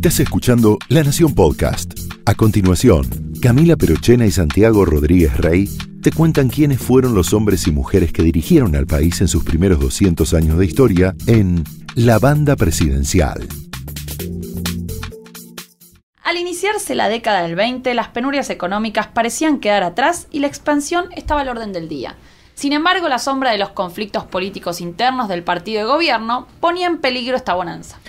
Estás escuchando La Nación Podcast. A continuación, Camila Perochena y Santiago Rodríguez Rey te cuentan quiénes fueron los hombres y mujeres que dirigieron al país en sus primeros 200 años de historia en La Banda Presidencial. Al iniciarse la década del 20, las penurias económicas parecían quedar atrás y la expansión estaba al orden del día. Sin embargo, la sombra de los conflictos políticos internos del partido de gobierno ponía en peligro esta bonanza.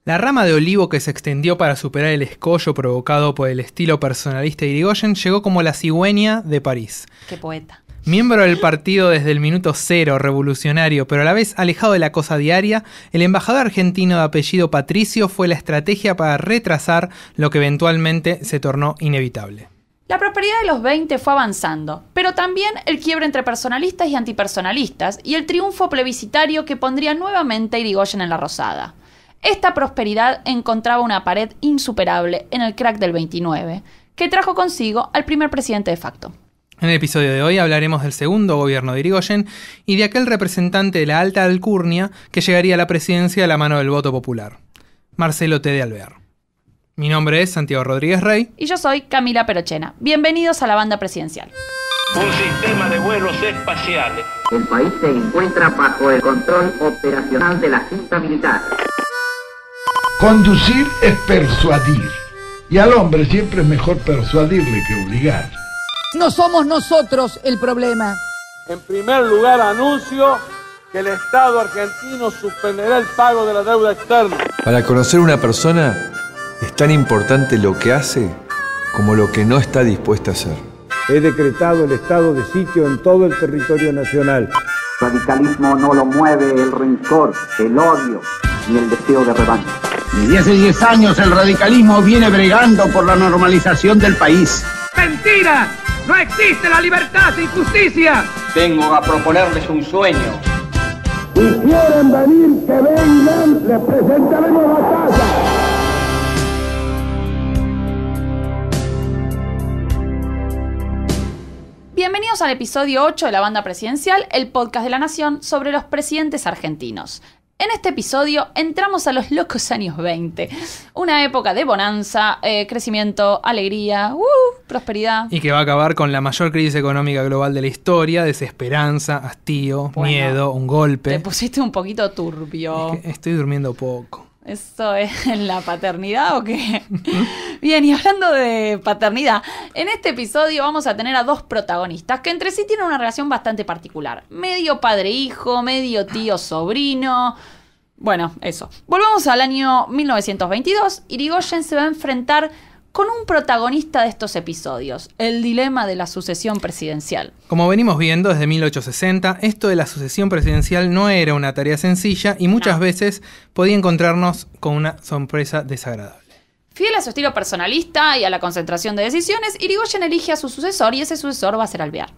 La rama de olivo que se extendió para superar el escollo provocado por el estilo personalista de Irigoyen llegó como la cigüeña de París. ¡Qué poeta! Miembro del partido desde el minuto cero, revolucionario, pero a la vez alejado de la cosa diaria, el embajador argentino de apellido Patricio fue la estrategia para retrasar lo que eventualmente se tornó inevitable. La prosperidad de los 20 fue avanzando, pero también el quiebre entre personalistas y antipersonalistas y el triunfo plebiscitario que pondría nuevamente a Irigoyen en la rosada. Esta prosperidad encontraba una pared insuperable en el crack del 29, que trajo consigo al primer presidente de facto. En el episodio de hoy hablaremos del segundo gobierno de Irigoyen y de aquel representante de la alta alcurnia que llegaría a la presidencia a la mano del voto popular, Marcelo T. de Alvear. Mi nombre es Santiago Rodríguez Rey. Y yo soy Camila Perochena. Bienvenidos a la Banda Presidencial. Un sistema de vuelos espaciales. El país se encuentra bajo el control operacional de la Junta Militar. Conducir es persuadir, y al hombre siempre es mejor persuadirle que obligar. No somos nosotros el problema. En primer lugar, anuncio que el Estado argentino suspenderá el pago de la deuda externa. Para conocer una persona es tan importante lo que hace como lo que no está dispuesta a hacer. He decretado el estado de sitio en todo el territorio nacional. El radicalismo no lo mueve el rencor, el odio ni el deseo de revancha. Desde hace 10 años el radicalismo viene bregando por la normalización del país. ¡Mentira! ¡No existe la libertad sin justicia! Vengo a proponerles un sueño. Si quieren venir, que vengan, les presentaremos batalla. Bienvenidos al episodio 8 de la Banda Presidencial, el podcast de La Nación sobre los presidentes argentinos. En este episodio entramos a los locos años 20, una época de bonanza, crecimiento, alegría, prosperidad. Y que va a acabar con la mayor crisis económica global de la historia, desesperanza, hastío, miedo, un golpe. Te pusiste un poquito turbio. Es que estoy durmiendo poco. ¿Eso es en la paternidad o qué? Bien, y hablando de paternidad, en este episodio vamos a tener a dos protagonistas que entre sí tienen una relación bastante particular. Medio padre-hijo, medio tío-sobrino. Bueno, eso. Volvamos al año 1922. Irigoyen se va a enfrentar con un protagonista de estos episodios, el dilema de la sucesión presidencial. Como venimos viendo desde 1860, esto de la sucesión presidencial no era una tarea sencilla y muchas veces podía encontrarnos con una sorpresa desagradable. Fiel a su estilo personalista y a la concentración de decisiones, Irigoyen elige a su sucesor y ese sucesor va a ser Alvear.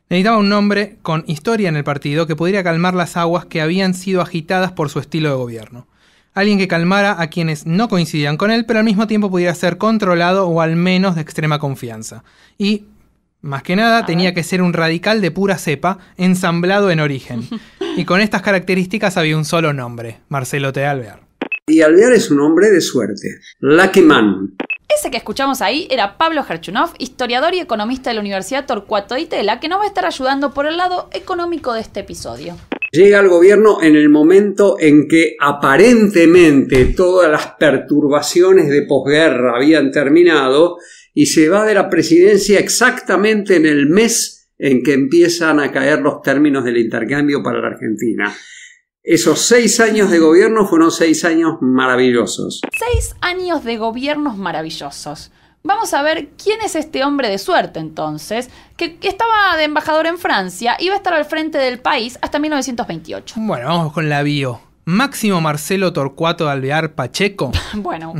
Necesitaba un hombre con historia en el partido que pudiera calmar las aguas que habían sido agitadas por su estilo de gobierno. Alguien que calmara a quienes no coincidían con él, pero al mismo tiempo pudiera ser controlado o al menos de extrema confianza. Y, más que nada, tenía que ser un radical de pura cepa, ensamblado en origen. Y con estas características había un solo nombre, Marcelo T. de Alvear. Y Alvear es un hombre de suerte, lucky man. Ese que escuchamos ahí era Pablo Gerchunov, historiador y economista de la Universidad Torcuato Di Tella, que nos va a estar ayudando por el lado económico de este episodio. Llega al gobierno en el momento en que aparentemente todas las perturbaciones de posguerra habían terminado y se va de la presidencia exactamente en el mes en que empiezan a caer los términos del intercambio para la Argentina. Esos 6 años de gobierno fueron 6 años maravillosos. 6 años de gobiernos maravillosos. Vamos a ver quién es este hombre de suerte entonces, que estaba de embajador en Francia y va a estar al frente del país hasta 1928. Bueno, vamos con la bio. Máximo Marcelo Torcuato de Alvear Pacheco. Bueno,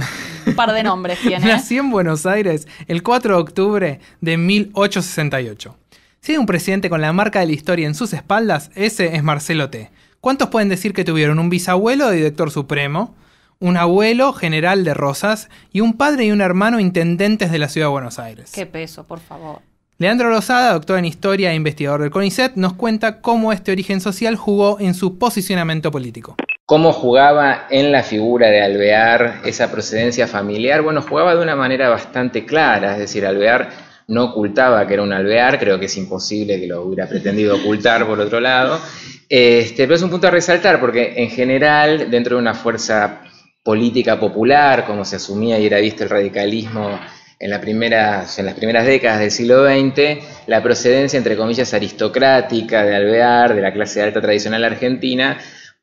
un par de nombres tiene. Nació en Buenos Aires el 4 de octubre de 1868. Si hay un presidente con la marca de la historia en sus espaldas, ese es Marcelo T. ¿Cuántos pueden decir que tuvieron un bisabuelo de director supremo, un abuelo general de Rosas y un padre y un hermano intendentes de la ciudad de Buenos Aires? Qué peso, por favor. Leandro Lozada, doctor en Historia e investigador del CONICET, nos cuenta cómo este origen social jugó en su posicionamiento político. ¿Cómo jugaba en la figura de Alvear esa procedencia familiar? Bueno, jugaba de una manera bastante clara, es decir, Alvear no ocultaba que era un Alvear, creo que es imposible que lo hubiera pretendido ocultar por otro lado, pero es un punto a resaltar porque en general, dentro de una fuerza política popular, como se asumía y era visto el radicalismo en las primeras décadas del siglo XX, la procedencia, entre comillas, aristocrática de Alvear, de la clase alta tradicional argentina,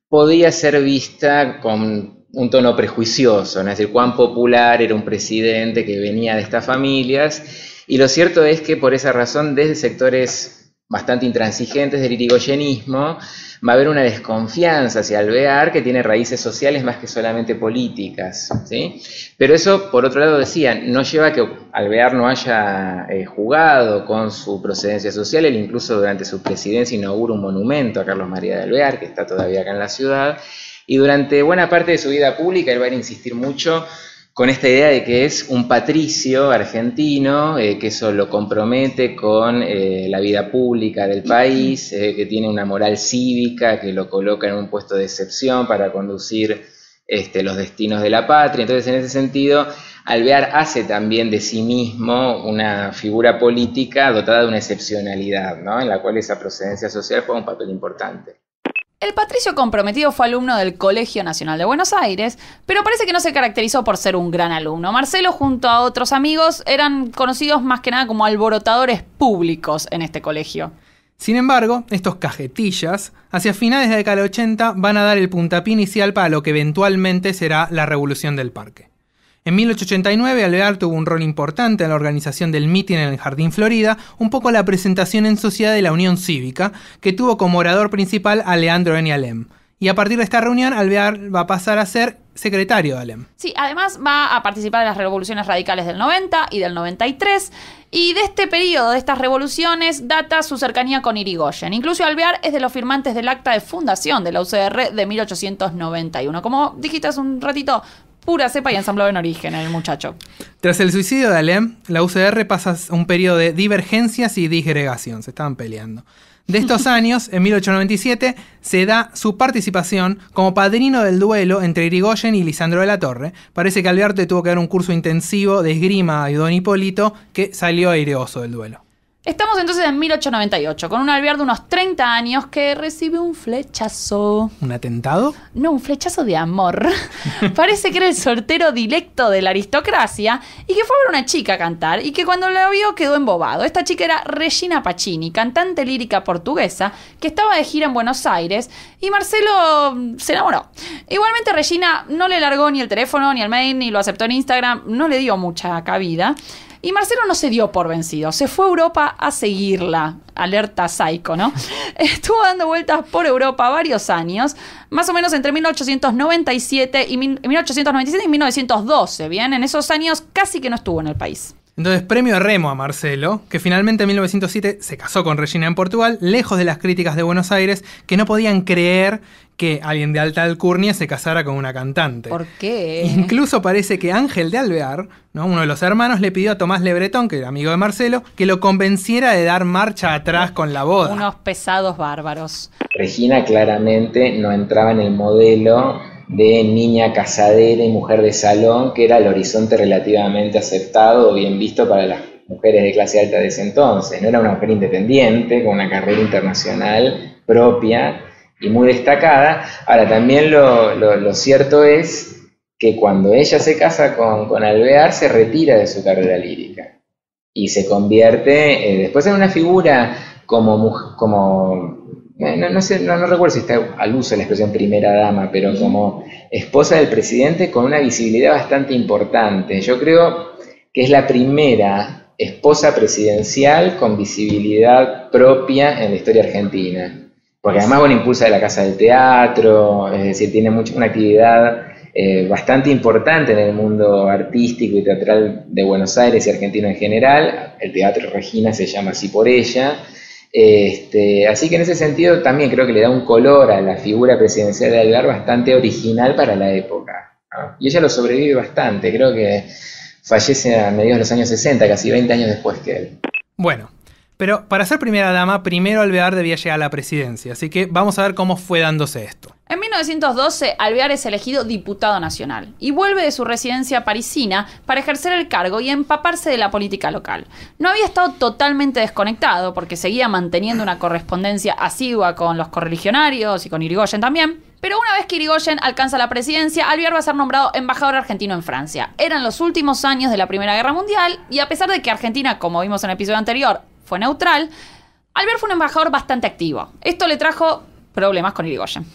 podía ser vista con un tono prejuicioso, ¿no? Es decir, cuán popular era un presidente que venía de estas familias, y lo cierto es que por esa razón, desde sectores bastante intransigentes del irigoyenismo, va a haber una desconfianza hacia Alvear que tiene raíces sociales más que solamente políticas, ¿sí? Pero eso, por otro lado, decía, no lleva a que Alvear no haya jugado con su procedencia social. Él incluso durante su presidencia inaugura un monumento a Carlos María de Alvear, que está todavía acá en la ciudad, y durante buena parte de su vida pública él va a insistir mucho con esta idea de que es un patricio argentino, que eso lo compromete con la vida pública del país, que tiene una moral cívica, que lo coloca en un puesto de excepción para conducir los destinos de la patria. Entonces, en ese sentido, Alvear hace también de sí mismo una figura política dotada de una excepcionalidad, ¿no? En la cual esa procedencia social juega un papel importante. El patricio comprometido fue alumno del Colegio Nacional de Buenos Aires, pero parece que no se caracterizó por ser un gran alumno. Marcelo, junto a otros amigos, eran conocidos más que nada como alborotadores públicos en este colegio. Sin embargo, estos cajetillas, hacia finales de la década del 80, van a dar el puntapié inicial para lo que eventualmente será la Revolución del Parque. En 1889, Alvear tuvo un rol importante en la organización del mitin en el Jardín Florida, un poco la presentación en sociedad de la Unión Cívica, que tuvo como orador principal a Leandro N. Alem. Y a partir de esta reunión, Alvear va a pasar a ser secretario de Alem. Sí, además va a participar de las revoluciones radicales del 90 y del 93, y de este periodo, de estas revoluciones, data su cercanía con Irigoyen. Incluso Alvear es de los firmantes del acta de fundación de la UCR de 1891. Como dijiste hace un ratito, pura cepa y ensamblado en origen el muchacho. Tras el suicidio de Alem, la UCR pasa un periodo de divergencias y disgregación. Se estaban peleando. De estos años, en 1897, se da su participación como padrino del duelo entre Irigoyen y Lisandro de la Torre. Parece que Alvear tuvo que dar un curso intensivo de esgrima a Don Hipólito, que salió aireoso del duelo. Estamos entonces en 1898, con un Alvear de unos 30 años que recibe un flechazo. ¿Un atentado? No, un flechazo de amor. Parece que era el soltero dilecto de la aristocracia y que fue a ver una chica cantar y que cuando la vio quedó embobado. Esta chica era Regina Pacini, cantante lírica portuguesa, que estaba de gira en Buenos Aires y Marcelo se enamoró. Igualmente Regina no le largó ni el teléfono, ni el mail, ni lo aceptó en Instagram, no le dio mucha cabida. Y Marcelo no se dio por vencido, se fue a Europa a seguirla, alerta psycho, ¿no? Estuvo dando vueltas por Europa varios años, más o menos entre 1897 y 1912, ¿bien? En esos años casi que no estuvo en el país. Entonces, premio remo a Marcelo, que finalmente en 1907 se casó con Regina en Portugal, lejos de las críticas de Buenos Aires, que no podían creer que alguien de alta alcurnia se casara con una cantante. ¿Por qué? Incluso parece que Ángel de Alvear, ¿no?, uno de los hermanos, le pidió a Tomás Le Breton, que era amigo de Marcelo, que lo convenciera de dar marcha atrás con la boda. Unos pesados bárbaros. Regina claramente no entraba en el modelo de niña casadera y mujer de salón, que era el horizonte relativamente aceptado o bien visto para las mujeres de clase alta de ese entonces. No era una mujer independiente, con una carrera internacional propia y muy destacada. Ahora, también lo cierto es que cuando ella se casa con Alvear, se retira de su carrera lírica y se convierte después en una figura no recuerdo si está al uso de la expresión primera dama, pero como esposa del presidente con una visibilidad bastante importante. Yo creo que es la primera esposa presidencial con visibilidad propia en la historia argentina. Porque además, bueno, impulsa de la Casa del Teatro, es decir, tiene una actividad bastante importante en el mundo artístico y teatral de Buenos Aires y argentino en general. El Teatro Regina se llama así por ella. Así que en ese sentido también creo que le da un color a la figura presidencial de Alvear bastante original para la época, ¿no? Y ella lo sobrevive bastante, creo que fallece a mediados de los años 60, casi 20 años después que él. Bueno, Pero para ser primera dama, primero Alvear debía llegar a la presidencia, así que vamos a ver cómo fue dándose esto. En 1912, Alvear es elegido diputado nacional y vuelve de su residencia parisina para ejercer el cargo y empaparse de la política local. No había estado totalmente desconectado porque seguía manteniendo una correspondencia asidua con los correligionarios y con Irigoyen también. Pero una vez que Irigoyen alcanza la presidencia, Alvear va a ser nombrado embajador argentino en Francia. Eran los últimos años de la Primera Guerra Mundial y a pesar de que Argentina, como vimos en el episodio anterior, fue neutral, Alvear fue un embajador bastante activo. Esto le trajo problemas con Irigoyen.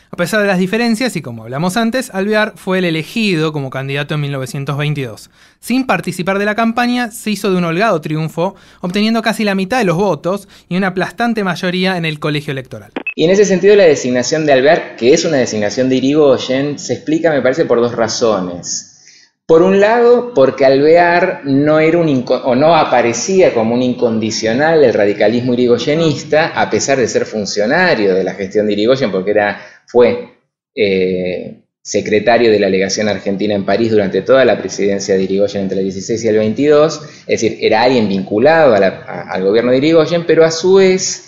A pesar de las diferencias, y como hablamos antes, Alvear fue el elegido como candidato en 1922. Sin participar de la campaña, se hizo de un holgado triunfo, obteniendo casi la mitad de los votos y una aplastante mayoría en el colegio electoral. Y en ese sentido la designación de Alvear, que es una designación de Irigoyen, se explica, me parece, por dos razones. Por un lado, porque Alvear no era no aparecía como un incondicional del radicalismo irigoyenista, a pesar de ser funcionario de la gestión de Irigoyen, porque fue secretario de la legación argentina en París durante toda la presidencia de Irigoyen entre el 16 y el 22, es decir, era alguien vinculado al gobierno de Irigoyen, pero a su vez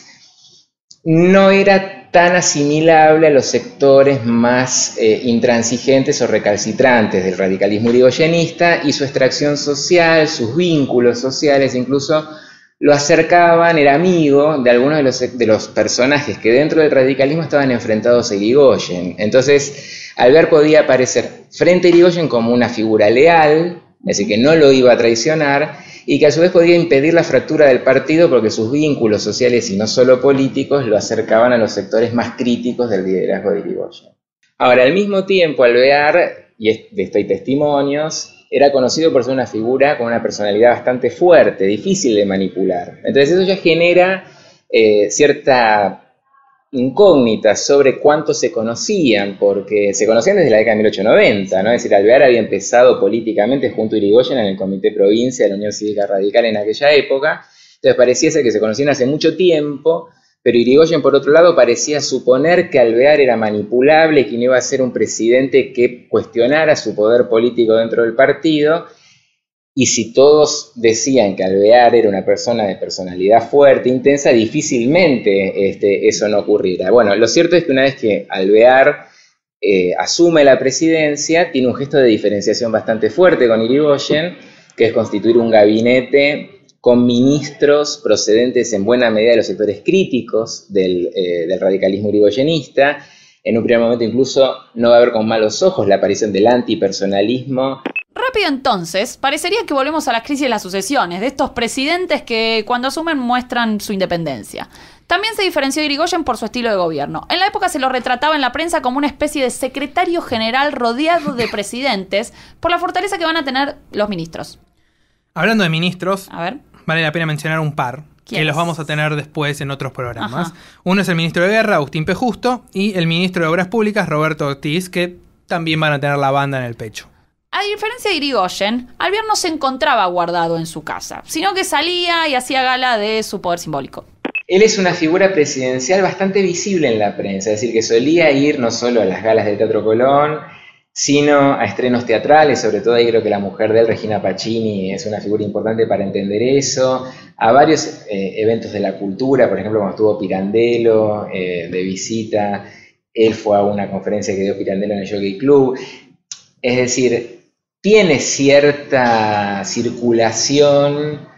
no era tan asimilable a los sectores más intransigentes o recalcitrantes del radicalismo irigoyenista, y su extracción social, sus vínculos sociales incluso lo acercaban, era amigo de algunos de los personajes que dentro del radicalismo estaban enfrentados a Irigoyen. Entonces, Alvear podía aparecer frente a Irigoyen como una figura leal, es decir, que no lo iba a traicionar, y que a su vez podía impedir la fractura del partido porque sus vínculos sociales y no solo políticos lo acercaban a los sectores más críticos del liderazgo de Irigoyen. Ahora, al mismo tiempo, Alvear, y de esto hay testimonios, era conocido por ser una figura con una personalidad bastante fuerte, difícil de manipular. Entonces eso ya genera cierta incógnita sobre cuánto se conocían, porque se conocían desde la década de 1890, ¿no? Es decir, Alvear había empezado políticamente junto a Irigoyen en el Comité Provincia de la Unión Cívica Radical en aquella época, entonces parecía ser que se conocían hace mucho tiempo, pero Irigoyen, por otro lado, parecía suponer que Alvear era manipulable y que no iba a ser un presidente que cuestionara su poder político dentro del partido. Y si todos decían que Alvear era una persona de personalidad fuerte, intensa, difícilmente eso no ocurriera. Bueno, lo cierto es que una vez que Alvear asume la presidencia, tiene un gesto de diferenciación bastante fuerte con Irigoyen, que es constituir un gabinete con ministros procedentes en buena medida de los sectores críticos del radicalismo irigoyenista. En un primer momento incluso no va a ver con malos ojos la aparición del antipersonalismo. Rápido entonces, parecería que volvemos a la crisis de las sucesiones, de estos presidentes que cuando asumen muestran su independencia. También se diferenció de Irigoyen por su estilo de gobierno. En la época se lo retrataba en la prensa como una especie de secretario general rodeado de presidentes por la fortaleza que van a tener los ministros. Hablando de ministros, vale la pena mencionar un par, que los vamos a tener después en otros programas. Ajá. Uno es el ministro de Guerra, Agustín P. Justo, y el ministro de Obras Públicas, Roberto Ortiz, que también van a tener la banda en el pecho. A diferencia de Irigoyen, Alvear no se encontraba guardado en su casa, sino que salía y hacía gala de su poder simbólico. Él es una figura presidencial bastante visible en la prensa, es decir, que solía ir no solo a las galas del Teatro Colón, sino a estrenos teatrales, sobre todo ahí creo que la mujer de él, Regina Pacini, es una figura importante para entender eso, a varios eventos de la cultura, por ejemplo, cuando estuvo Pirandello de visita, él fue a una conferencia que dio Pirandello en el Jockey Club, es decir, tiene cierta circulación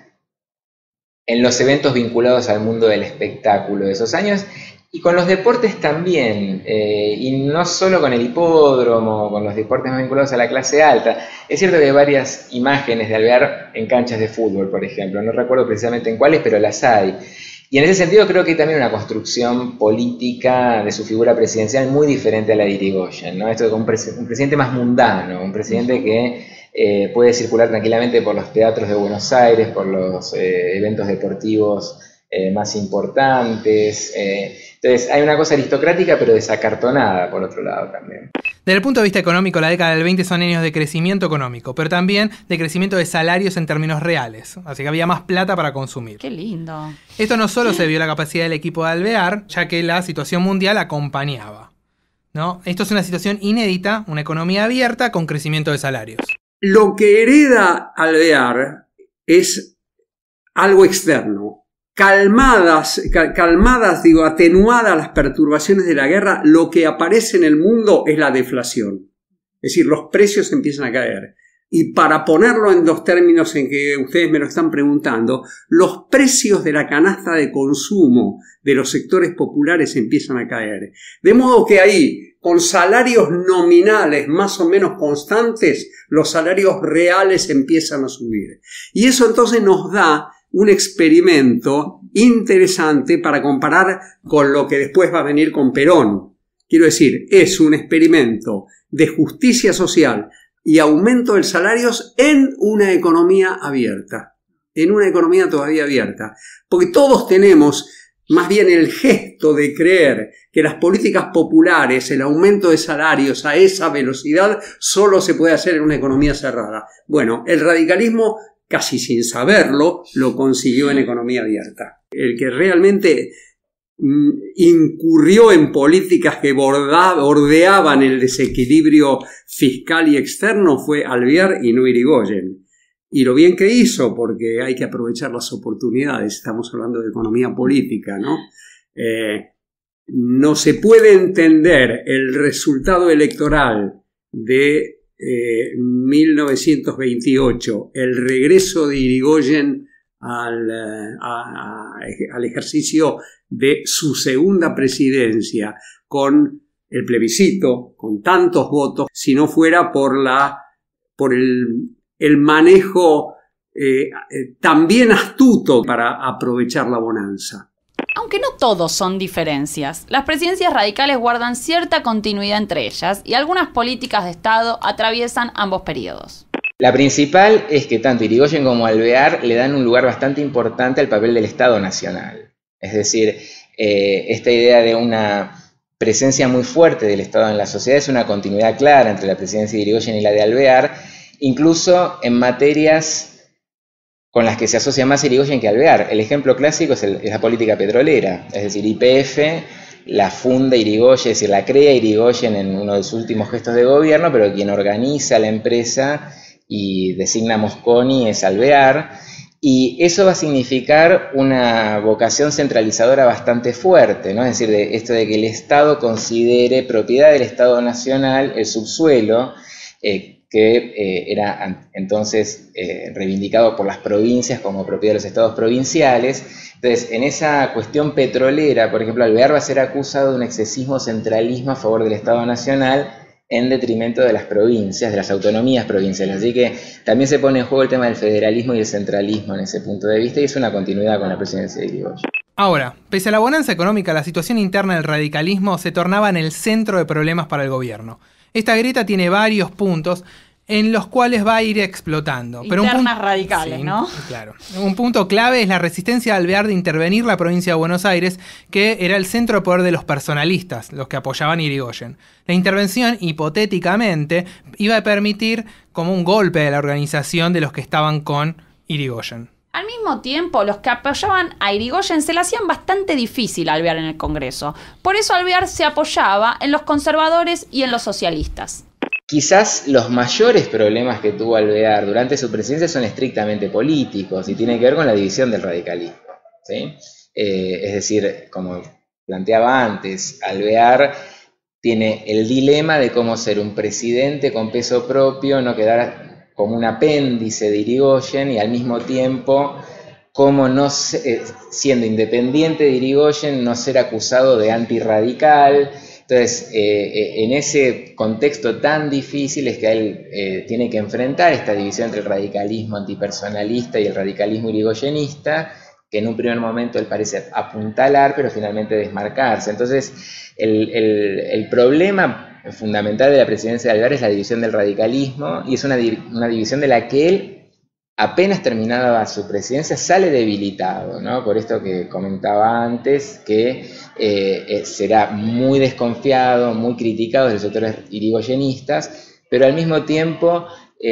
en los eventos vinculados al mundo del espectáculo de esos años, y con los deportes también, y no solo con el hipódromo, con los deportes más vinculados a la clase alta. Es cierto que hay varias imágenes de Alvear en canchas de fútbol, por ejemplo, no recuerdo precisamente en cuáles, pero las hay. Y en ese sentido creo que hay también una construcción política de su figura presidencial muy diferente a la de Irigoyen, ¿no? Esto es un presidente más mundano, un presidente que puede circular tranquilamente por los teatros de Buenos Aires, por los eventos deportivos más importantes. Entonces hay una cosa aristocrática pero desacartonada por otro lado también. Desde el punto de vista económico, la década del 20 son años de crecimiento económico, pero también de crecimiento de salarios en términos reales. Así que había más plata para consumir. ¡Qué lindo! Esto no solo se vio la capacidad del equipo de Alvear, ya que la situación mundial acompañaba, ¿no? Esto es una situación inédita, una economía abierta con crecimiento de salarios. Lo que hereda Alvear es algo externo. calmadas, atenuadas las perturbaciones de la guerra, lo que aparece en el mundo es la deflación. Es decir, los precios empiezan a caer. Y para ponerlo en los términos en que ustedes me lo están preguntando, los precios de la canasta de consumo de los sectores populares empiezan a caer. De modo que ahí, con salarios nominales más o menos constantes, los salarios reales empiezan a subir. Y eso entonces nos da un experimento interesante para comparar con lo que después va a venir con Perón. Quiero decir, es un experimento de justicia social y aumento de salarios en una economía abierta, en una economía todavía abierta. Porque todos tenemos más bien el gesto de creer que las políticas populares, el aumento de salarios a esa velocidad, solo se puede hacer en una economía cerrada. Bueno, el radicalismo, casi sin saberlo, lo consiguió en economía abierta. El que realmente incurrió en políticas que bordeaban el desequilibrio fiscal y externo fue Alvear y no Irigoyen. Y lo bien que hizo, porque hay que aprovechar las oportunidades, estamos hablando de economía política, ¿no? No se puede entender el resultado electoral de 1928, el regreso de Irigoyen al ejercicio de su segunda presidencia con el plebiscito, con tantos votos, si no fuera por el manejo también astuto para aprovechar la bonanza. Aunque no todos son diferencias, las presidencias radicales guardan cierta continuidad entre ellas y algunas políticas de Estado atraviesan ambos periodos. La principal es que tanto Irigoyen como Alvear le dan un lugar bastante importante al papel del Estado Nacional. Es decir, esta idea de una presencia muy fuerte del Estado en la sociedad es una continuidad clara entre la presidencia de Irigoyen y la de Alvear, incluso en materias con las que se asocia más Irigoyen que Alvear. El ejemplo clásico es la política petrolera, es decir, YPF la funda Irigoyen, es decir, la crea Irigoyen en uno de sus últimos gestos de gobierno, pero quien organiza la empresa y designa a Mosconi es Alvear, y eso va a significar una vocación centralizadora bastante fuerte, ¿no? Es decir, esto de que el Estado considere propiedad del Estado Nacional el subsuelo, que era entonces reivindicado por las provincias como propiedad de los estados provinciales. Entonces, en esa cuestión petrolera, por ejemplo, Alvear va a ser acusado de un excesivo centralismo a favor del Estado Nacional en detrimento de las provincias, de las autonomías provinciales. Así que también se pone en juego el tema del federalismo y el centralismo en ese punto de vista, y es una continuidad con la presidencia de Irigoyen. Ahora, pese a la bonanza económica, la situación interna del radicalismo se tornaba en el centro de problemas para el gobierno. Esta grieta tiene varios puntos en los cuales va a ir explotando. Internas radicales, sí, ¿no? Claro. Un punto clave es la resistencia de Alvear de intervenir la provincia de Buenos Aires, que era el centro de poder de los personalistas, los que apoyaban a Irigoyen. La intervención, hipotéticamente, iba a permitir como un golpe de la organización de los que estaban con Irigoyen. Al mismo tiempo, los que apoyaban a Irigoyen se le hacían bastante difícil a Alvear en el Congreso. Por eso Alvear se apoyaba en los conservadores y en los socialistas. Quizás los mayores problemas que tuvo Alvear durante su presidencia son estrictamente políticos y tienen que ver con la división del radicalismo, ¿sí? Es decir, como planteaba antes, Alvear tiene el dilema de cómo ser un presidente con peso propio, no quedar como un apéndice de Irigoyen, y al mismo tiempo cómo no siendo independiente de Irigoyen no ser acusado de antirradical. Entonces, en ese contexto tan difícil es que él tiene que enfrentar esta división entre el radicalismo antipersonalista y el radicalismo irigoyenista, que en un primer momento él parece apuntalar, pero finalmente desmarcarse. Entonces, el problema fundamental de la presidencia de Alvear es la división del radicalismo, y es una división de la que él, apenas terminada su presidencia, sale debilitado, ¿no? Por esto que comentaba antes, que será muy desconfiado, muy criticado de los sectores irigoyenistas, pero al mismo tiempo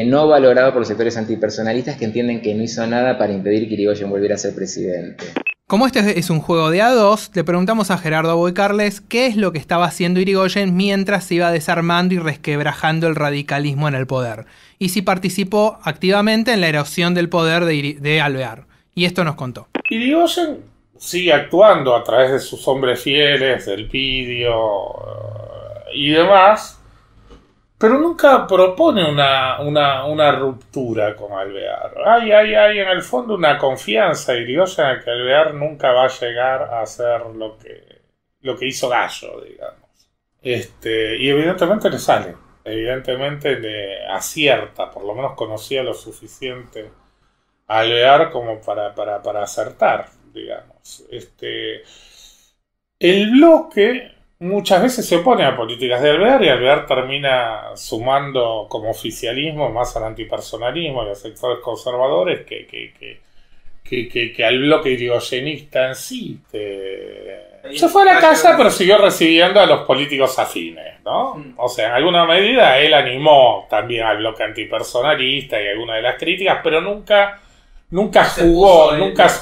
no valorado por los sectores antipersonalistas, que entienden que no hizo nada para impedir que Irigoyen volviera a ser presidente. Como este es un juego de A2, le preguntamos a Gerardo Boicarles qué es lo que estaba haciendo Irigoyen mientras se iba desarmando y resquebrajando el radicalismo en el poder, y si participó activamente en la erosión del poder de Alvear. Y esto nos contó. Irigoyen sigue actuando a través de sus hombres fieles, del Pidio y demás, pero nunca propone una ruptura con Alvear. Hay en el fondo una confianza de Irigoyen en que Alvear nunca va a llegar a hacer lo que hizo Gallo, digamos. Y evidentemente le sale, evidentemente le acierta, por lo menos conocía lo suficiente a Alvear como para acertar, digamos. El bloque muchas veces se opone a políticas de Alvear y Alvear termina sumando como oficialismo más al antipersonalismo y a los sectores conservadores que al bloque irigoyenista en sí. Se fue a la casa, pero siguió recibiendo a los políticos afines, ¿no? O sea, en alguna medida él animó también al bloque antipersonalista y algunas de las críticas, pero nunca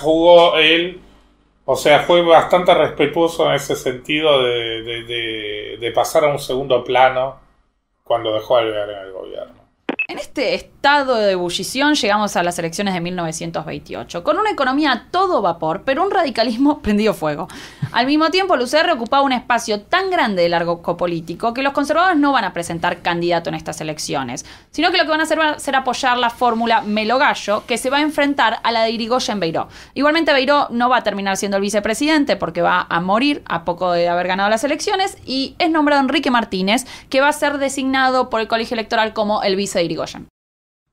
jugó él. O sea, fue bastante respetuoso en ese sentido de pasar a un segundo plano cuando dejó a Alvear en el gobierno. En este estado de ebullición llegamos a las elecciones de 1928, con una economía a todo vapor, pero un radicalismo prendido fuego. Al mismo tiempo, el UCR ocupaba un espacio tan grande del arco político que los conservadores no van a presentar candidato en estas elecciones, sino que lo que van a hacer va a ser apoyar la fórmula Melo-Gallo, que se va a enfrentar a la de Irigoyen-Beiró. Igualmente, Beiró no va a terminar siendo el vicepresidente porque va a morir a poco de haber ganado las elecciones, y es nombrado Enrique Martínez, que va a ser designado por el colegio electoral como el vice de Irigoyen.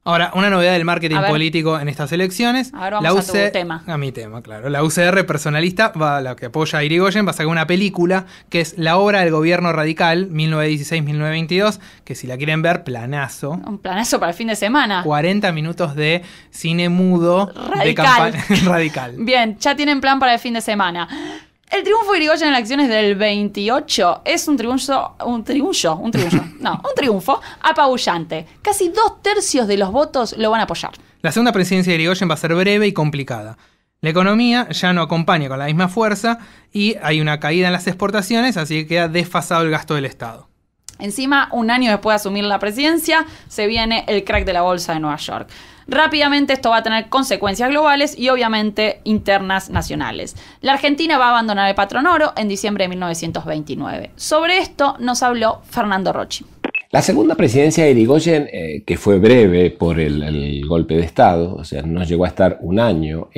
Ahora, una novedad del marketing político en estas elecciones. A ver, vamos a tu tema. A mi tema, claro. La UCR personalista, la que apoya a Irigoyen, va a sacar una película que es La obra del gobierno radical, 1916-1922, que si la quieren ver, planazo. Un planazo para el fin de semana. 40 minutos de cine mudo. Radical. De campaña radical. Bien, ya tienen plan para el fin de semana. El triunfo de Irigoyen en las elecciones del 28 es un triunfo apabullante. Casi 2/3 de los votos lo van a apoyar. La segunda presidencia de Irigoyen va a ser breve y complicada. La economía ya no acompaña con la misma fuerza y hay una caída en las exportaciones, así que queda desfasado el gasto del Estado. Encima, un año después de asumir la presidencia, se viene el crack de la bolsa de Nueva York. Rápidamente esto va a tener consecuencias globales y obviamente internas nacionales. La Argentina va a abandonar el patrón oro en diciembre de 1929. Sobre esto nos habló Fernando Rocchi. La segunda presidencia de Irigoyen, que fue breve por el golpe de Estado, o sea, no llegó a estar un año,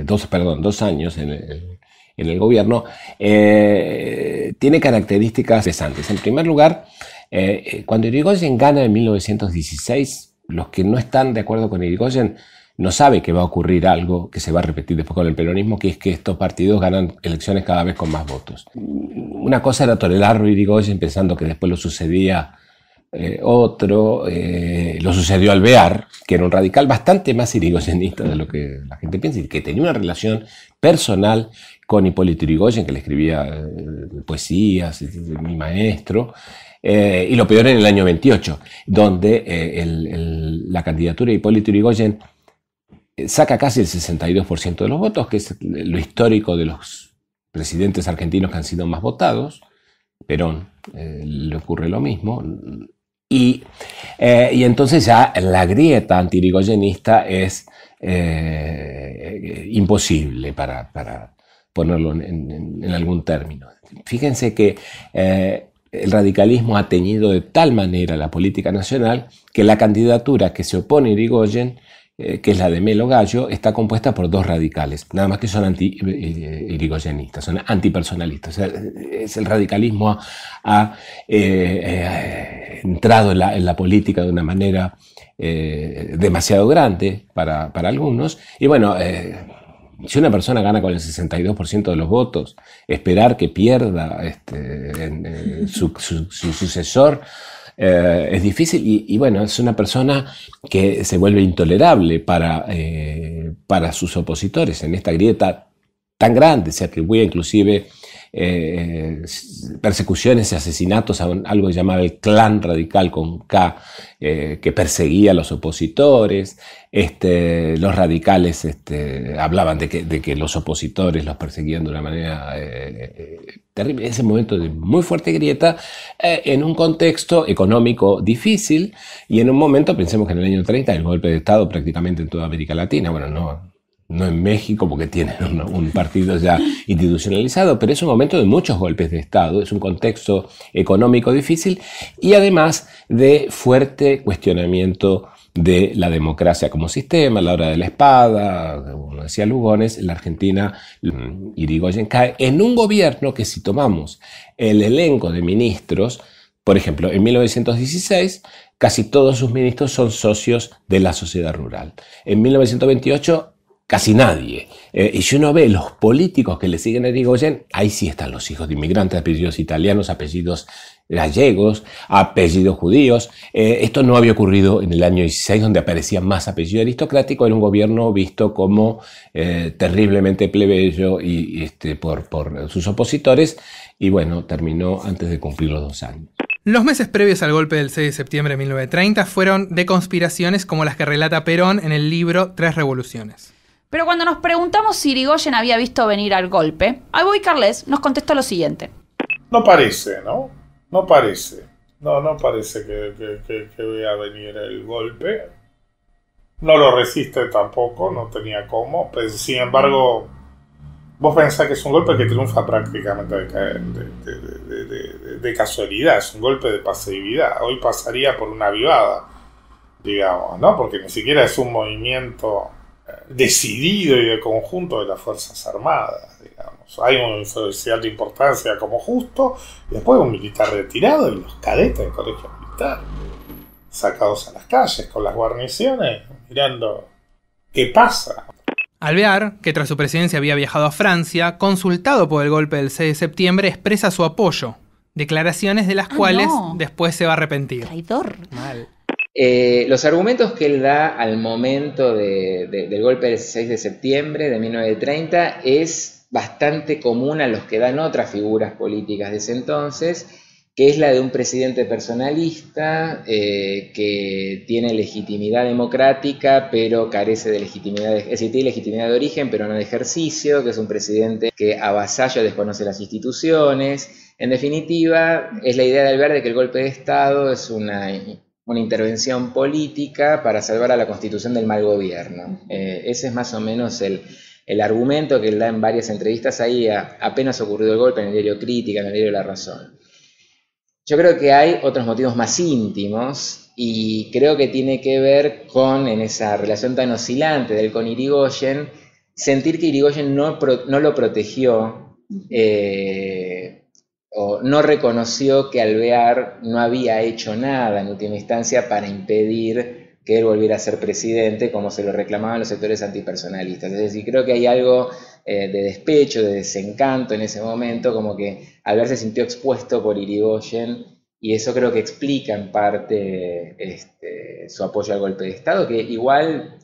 2 años en el gobierno, tiene características interesantes. En primer lugar, cuando Irigoyen gana en 1916, los que no están de acuerdo con Irigoyen no saben que va a ocurrir algo que se va a repetir después con el peronismo, que es que estos partidos ganan elecciones cada vez con más votos. Una cosa era tolerarlo Irigoyen pensando que después lo sucedía otro, lo sucedió Alvear, que era un radical bastante más irigoyenista de lo que la gente piensa, y que tenía una relación personal con Hipólito Yrigoyen, que le escribía poesías, mi maestro. Y lo peor en el año 28, donde la candidatura de Hipólito Yrigoyen saca casi el 62% de los votos, que es lo histórico de los presidentes argentinos que han sido más votados. Perón le ocurre lo mismo. Y entonces ya la grieta anti-irigoyenista es imposible para ponerlo en algún término. Fíjense que el radicalismo ha teñido de tal manera la política nacional que la candidatura que se opone a Irigoyen, que es la de Melo-Gallo, está compuesta por 2 radicales, nada más que son anti-irigoyenistas, son antipersonalistas. O sea, el radicalismo ha entrado en la política de una manera demasiado grande para algunos, y bueno, si una persona gana con el 62% de los votos, esperar que pierda su sucesor es difícil, y bueno, es una persona que se vuelve intolerable para sus opositores en esta grieta tan grande. Se atribuye inclusive persecuciones y asesinatos a algo llamado el clan radical con K, que perseguía a los opositores. Los radicales hablaban de que los opositores los perseguían de una manera terrible. Ese momento de muy fuerte grieta en un contexto económico difícil, y en un momento, pensemos que en el año 30 el golpe de Estado prácticamente en toda América Latina, bueno, no en México porque tienen un partido ya institucionalizado, pero es un momento de muchos golpes de Estado, es un contexto económico difícil y además de fuerte cuestionamiento de la democracia como sistema, a la hora de la espada, como decía Lugones, en la Argentina Irigoyen cae en un gobierno que, si tomamos el elenco de ministros, por ejemplo, en 1916 casi todos sus ministros son socios de la sociedad rural. En 1928 casi nadie. Y si uno ve los políticos que le siguen a Irigoyen, ahí sí están los hijos de inmigrantes, apellidos italianos, apellidos gallegos, apellidos judíos. Esto no había ocurrido en el año 16, donde aparecía más apellido aristocrático. Era un gobierno visto como terriblemente plebeyo y por sus opositores. Y bueno, terminó antes de cumplir los 2 años. Los meses previos al golpe del 6 de septiembre de 1930 fueron de conspiraciones como las que relata Perón en el libro Tres Revoluciones. Pero cuando nos preguntamos si Irigoyen había visto venir al golpe, Alboy Carles nos contestó lo siguiente. No parece, ¿no? No parece. No parece que vea venir el golpe. No lo resiste tampoco, no tenía cómo. Pero, sin embargo, vos pensás que es un golpe que triunfa prácticamente de casualidad. Es un golpe de pasividad. Hoy pasaría por una avivada, digamos, ¿no? Porque ni siquiera es un movimiento decidido y de conjunto de las Fuerzas Armadas, digamos. Hay un oficial de importancia como Justo, y después un militar retirado y los cadetes del colegio militar, sacados a las calles con las guarniciones, mirando qué pasa. Alvear, que tras su presidencia había viajado a Francia, consultado por el golpe del 6 de septiembre, expresa su apoyo. Declaraciones de las cuales después se va a arrepentir. Traidor. Mal. Los argumentos que él da al momento del golpe del 6 de septiembre de 1930 es bastante común a los que dan otras figuras políticas de ese entonces, que es la de un presidente personalista que tiene legitimidad democrática pero carece de legitimidad, es decir, tiene legitimidad de origen pero no de ejercicio, que es un presidente que avasalla o desconoce las instituciones. En definitiva, es la idea de Alvear de que el golpe de Estado es una intervención política para salvar a la Constitución del mal gobierno. Ese es más o menos el argumento que él da en varias entrevistas ahí apenas ocurrido el golpe, en el diario Crítica, en el diario La Razón. Yo creo que hay otros motivos más íntimos y creo que tiene que ver con, en esa relación tan oscilante de él con Irigoyen, sentir que Irigoyen no lo protegió o no reconoció que Alvear no había hecho nada en última instancia para impedir que él volviera a ser presidente, como se lo reclamaban los sectores antipersonalistas. Es decir, creo que hay algo de despecho, de desencanto en ese momento, como que Alvear se sintió expuesto por Irigoyen, y eso creo que explica en parte su apoyo al golpe de Estado, que igual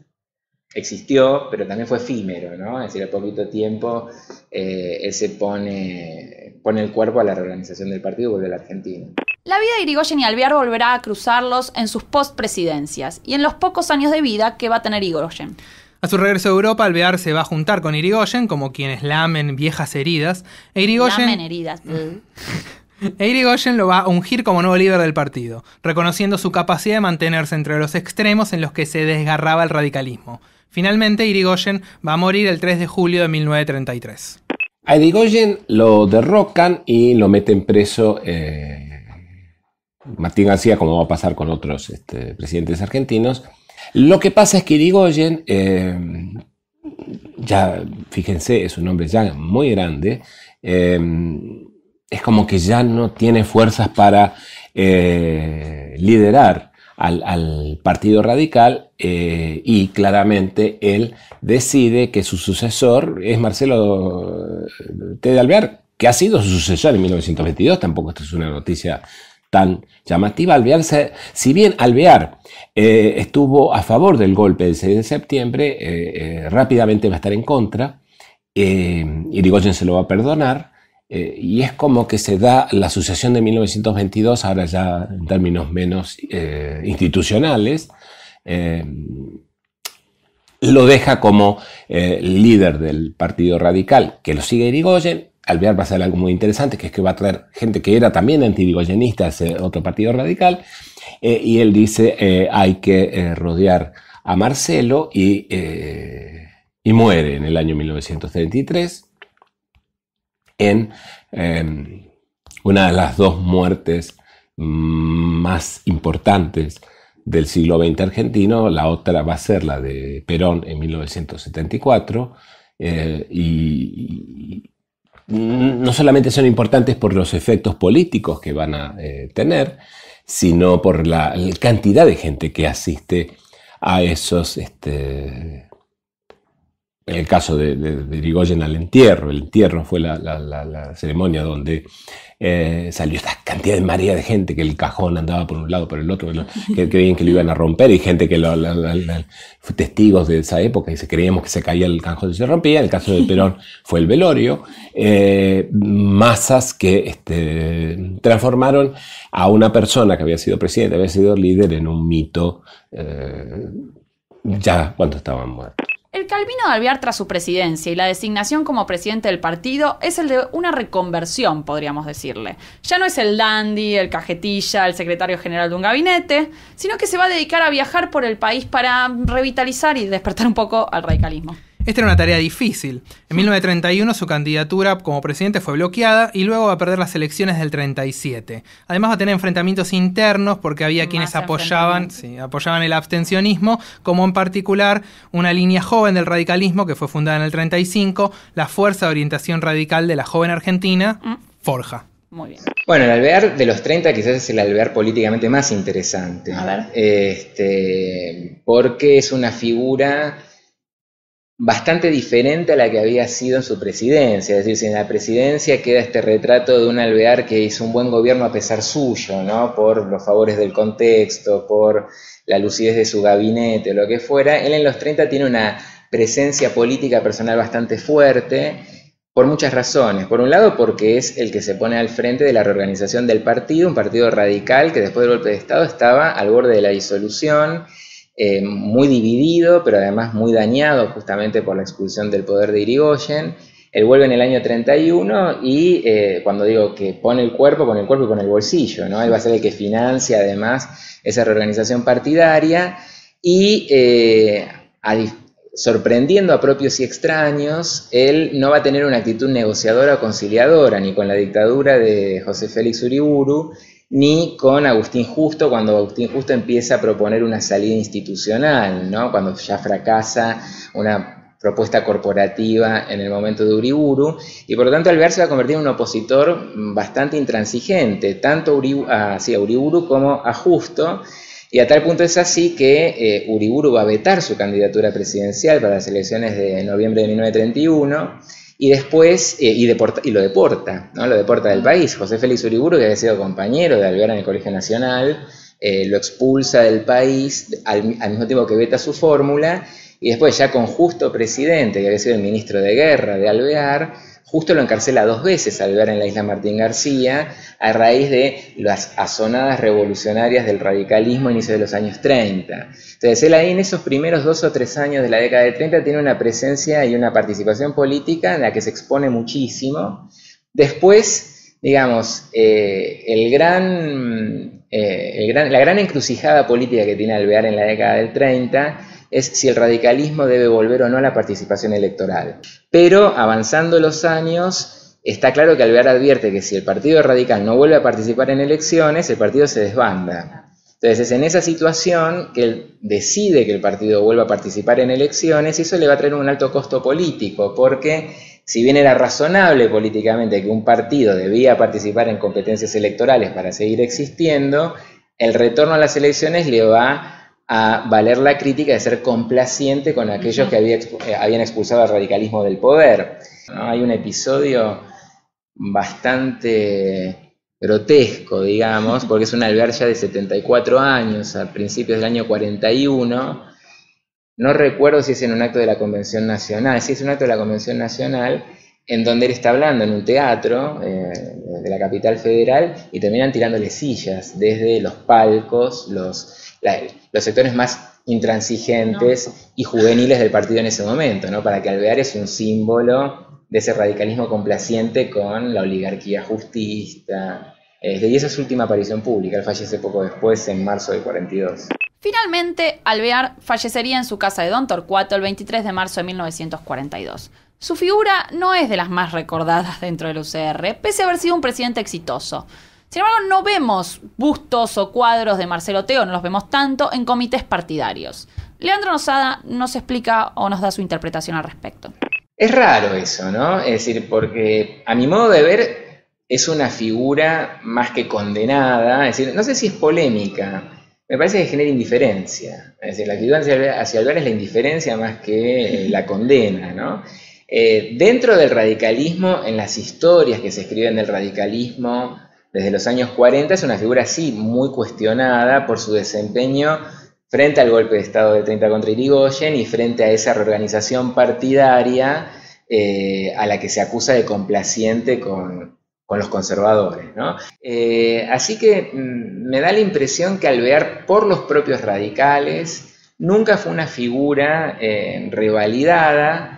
existió, pero también fue efímero, ¿no? Es decir, al poquito tiempo él se pone el cuerpo a la reorganización del partido y vuelve a la Argentina. La vida de Irigoyen y Alvear volverá a cruzarlos en sus postpresidencias y en los pocos años de vida que va a tener Irigoyen. A su regreso a Europa, Alvear se va a juntar con Irigoyen, como quienes lamen viejas heridas, e Irigoyen... Lamen heridas. E Irigoyen lo va a ungir como nuevo líder del partido, reconociendo su capacidad de mantenerse entre los extremos en los que se desgarraba el radicalismo. Finalmente, Irigoyen va a morir el 3 de julio de 1933. A Irigoyen lo derrocan y lo meten preso Martín García, como va a pasar con otros presidentes argentinos. Lo que pasa es que Irigoyen, ya fíjense, es un hombre ya muy grande, es como que ya no tiene fuerzas para liderar al Partido Radical, y claramente él decide que su sucesor es Marcelo T. de Alvear, que ha sido su sucesor en 1922, tampoco esta es una noticia tan llamativa. Alvear, si bien Alvear estuvo a favor del golpe del 6 de septiembre, rápidamente va a estar en contra, Irigoyen se lo va a perdonar, y es como que se da la sucesión de 1922, ahora ya en términos menos institucionales, lo deja como líder del Partido Radical, que lo sigue Irigoyen. Alvear va a hacer algo muy interesante, que es que va a traer gente que era también anti-irigoyenista, ese otro Partido Radical, y él dice hay que rodear a Marcelo y y muere en el año 1933 en una de las dos muertes más importantes del siglo XX argentino. La otra va a ser la de Perón en 1974, y no solamente son importantes por los efectos políticos que van a tener, sino por la cantidad de gente que asiste a esos, en el caso de Irigoyen, al entierro. El entierro fue la ceremonia donde salió esta cantidad de marea de gente, que el cajón andaba por un lado, por el otro, que creían que lo iban a romper, y gente que fue testigos de esa época y creíamos que se caía el cajón y se rompía. En el caso de Perón fue el velorio. Masas que transformaron a una persona que había sido presidente, había sido líder, en un mito ya cuando estaban muertos. El camino de Alvear tras su presidencia y la designación como presidente del partido es el de una reconversión, podríamos decirle. Ya no es el dandy, el cajetilla, el secretario general de un gabinete, sino que se va a dedicar a viajar por el país para revitalizar y despertar un poco al radicalismo. Esta era una tarea difícil. En 1931 su candidatura como presidente fue bloqueada y luego va a perder las elecciones del 37. Además va a tener enfrentamientos internos porque había quienes apoyaban el abstencionismo, como en particular una línea joven del radicalismo que fue fundada en el 35, la Fuerza de Orientación Radical de la Joven Argentina, Forja. Muy bien. Bueno, el Alvear de los 30 quizás es el Alvear políticamente más interesante. A ver. Porque es una figura bastante diferente a la que había sido en su presidencia. Es decir, si en la presidencia queda este retrato de un Alvear que hizo un buen gobierno a pesar suyo, ¿no? Por los favores del contexto, por la lucidez de su gabinete o lo que fuera, él en los 30 tiene una presencia política personal bastante fuerte, por muchas razones. Por un lado, porque es el que se pone al frente de la reorganización del partido, un partido radical que después del golpe de Estado estaba al borde de la disolución, muy dividido, pero además muy dañado justamente por la expulsión del poder de Irigoyen. Él vuelve en el año 31 y cuando digo que pone el cuerpo y pone el bolsillo, ¿no? Él va a ser el que financia además esa reorganización partidaria y sorprendiendo a propios y extraños, él no va a tener una actitud negociadora o conciliadora ni con la dictadura de José Félix Uriburu, ni con Agustín Justo, cuando Agustín Justo empieza a proponer una salida institucional, ¿no? Cuando ya fracasa una propuesta corporativa en el momento de Uriburu, y por lo tanto Alvear se va a convertir en un opositor bastante intransigente, tanto a Uriburu como a Justo, y a tal punto es así que Uriburu va a vetar su candidatura presidencial para las elecciones de noviembre de 1931, y después, lo deporta, ¿no? Lo deporta del país. José Félix Uriburu, que había sido compañero de Alvear en el Colegio Nacional, lo expulsa del país al mismo tiempo que veta su fórmula, y después ya con Justo presidente, que había sido el ministro de Guerra de Alvear, Justo lo encarcela 2 veces a Alvear en la isla Martín García, a raíz de las azonadas revolucionarias del radicalismo a inicios de los años 30. Entonces él ahí en esos primeros 2 o 3 años de la década de 30 tiene una presencia y una participación política en la que se expone muchísimo. Después, digamos, la gran encrucijada política que tiene Alvear en la década del 30 es si el radicalismo debe volver o no a la participación electoral. Pero avanzando los años, está claro que Alvear advierte que si el Partido Radical no vuelve a participar en elecciones, el partido se desbanda. Entonces es en esa situación que él decide que el partido vuelva a participar en elecciones, y eso le va a traer un alto costo político, porque si bien era razonable políticamente que un partido debía participar en competencias electorales para seguir existiendo, el retorno a las elecciones le va a valer la crítica de ser complaciente con aquellos que habían expulsado al radicalismo del poder, ¿no? Hay un episodio bastante grotesco, digamos, porque es un Alvear ya de 74 años, a principios del año 41, no recuerdo si es en un acto de la Convención Nacional, sí es un acto de la Convención Nacional, en donde él está hablando en un teatro de la capital federal, y terminan tirándole sillas desde los palcos, los sectores más intransigentes y juveniles del partido en ese momento, ¿no? Para que Alvear es un símbolo de ese radicalismo complaciente con la oligarquía justista. Y esa es su última aparición pública. Él fallece poco después, en marzo del 42. Finalmente, Alvear fallecería en su casa de Don Torcuato el 23 de marzo de 1942. Su figura no es de las más recordadas dentro del UCR, pese a haber sido un presidente exitoso. Sin embargo, no vemos bustos o cuadros de Marcelo Teo, no los vemos tanto en comités partidarios. Leandro Losada nos explica o nos da su interpretación al respecto. Es raro eso, ¿no? Es decir, porque a mi modo de ver es una figura más que condenada, es decir, no sé si es polémica, me parece que genera indiferencia. Es decir, la actitud hacia Alvear es la indiferencia más que la condena, ¿no? Dentro del radicalismo, en las historias que se escriben del radicalismo desde los años 40, es una figura sí muy cuestionada por su desempeño frente al golpe de Estado de 30 contra Irigoyen y frente a esa reorganización partidaria a la que se acusa de complaciente con los conservadores, ¿no? Así que me da la impresión que Alvear, por los propios radicales, nunca fue una figura revalidada,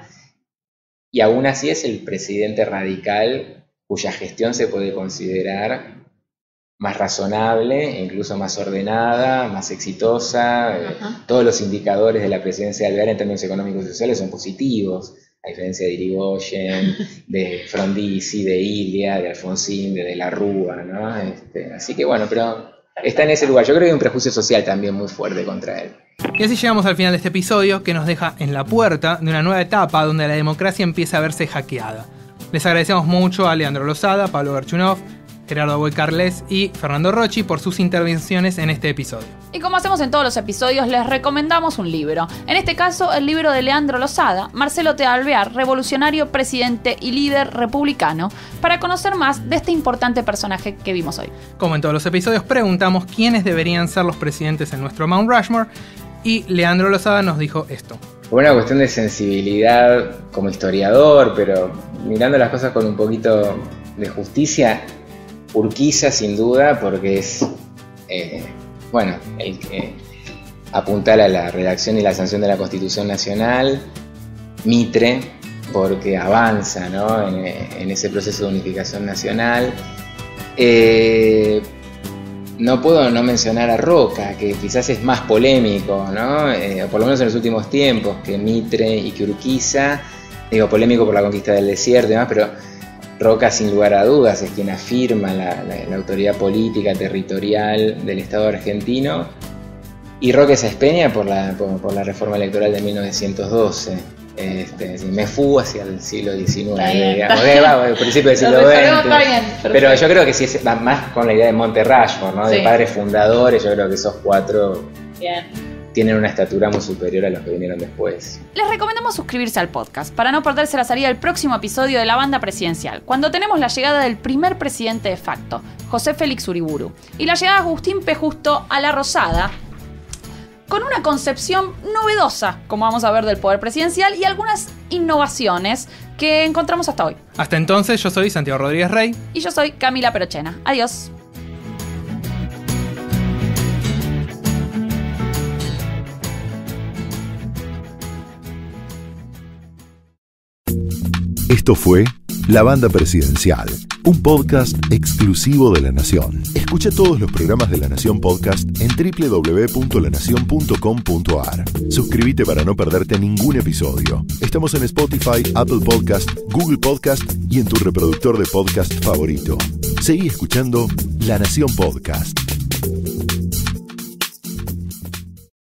y aún así es el presidente radical cuya gestión se puede considerar más razonable, incluso más ordenada, más exitosa. Todos los indicadores de la presidencia de Alvear en términos económicos y sociales son positivos, a diferencia de Irigoyen, de Frondizi, de Ilia, de Alfonsín, de la Rúa, ¿no? Así que bueno, pero está en ese lugar. Yo creo que hay un prejuicio social también muy fuerte contra él. Y así llegamos al final de este episodio, que nos deja en la puerta de una nueva etapa donde la democracia empieza a verse hackeada. Les agradecemos mucho a Leandro Losada, Pablo Garchunov, Gerardo Boy-Carles y Fernando Rocchi por sus intervenciones en este episodio. Y como hacemos en todos los episodios, les recomendamos un libro. En este caso, el libro de Leandro Losada, Marcelo Teo Alvear, revolucionario, presidente y líder republicano, para conocer más de este importante personaje que vimos hoy. Como en todos los episodios, preguntamos quiénes deberían ser los presidentes en nuestro Mount Rushmore, y Leandro Losada nos dijo esto. Una cuestión de sensibilidad como historiador, pero mirando las cosas con un poquito de justicia, Urquiza sin duda, porque es el que apuntala a la redacción y la sanción de la Constitución Nacional. Mitre, porque avanza, ¿no?, en ese proceso de unificación nacional. No puedo no mencionar a Roca, que quizás es más polémico, ¿no? Por lo menos en los últimos tiempos, que Mitre y que Urquiza. Digo, polémico por la conquista del desierto y demás, pero Roca, sin lugar a dudas, es quien afirma la autoridad política, territorial del Estado argentino. Y Roque Sáenz por la reforma electoral de 1912. Me fugo hacia el siglo XIX, digamos, principio del siglo XX. Pero yo creo que sí es más con la idea de Monte Rushmore, ¿no? Sí. De padres fundadores. Yo creo que esos cuatro tienen una estatura muy superior a los que vinieron después. Les recomendamos suscribirse al podcast para no perderse la salida del próximo episodio de La Banda Presidencial, cuando tenemos la llegada del primer presidente de facto, José Félix Uriburu, y la llegada de Agustín P. Justo a la Rosada, con una concepción novedosa, como vamos a ver, del poder presidencial y algunas innovaciones que encontramos hasta hoy. Hasta entonces, yo soy Santiago Rodríguez Rey. Y yo soy Camila Perochena. Adiós. Esto fue La Banda Presidencial, un podcast exclusivo de La Nación. Escucha todos los programas de La Nación Podcast en www.lanacion.com.ar. Suscríbete para no perderte ningún episodio. Estamos en Spotify, Apple Podcast, Google Podcast y en tu reproductor de podcast favorito. Seguí escuchando La Nación Podcast.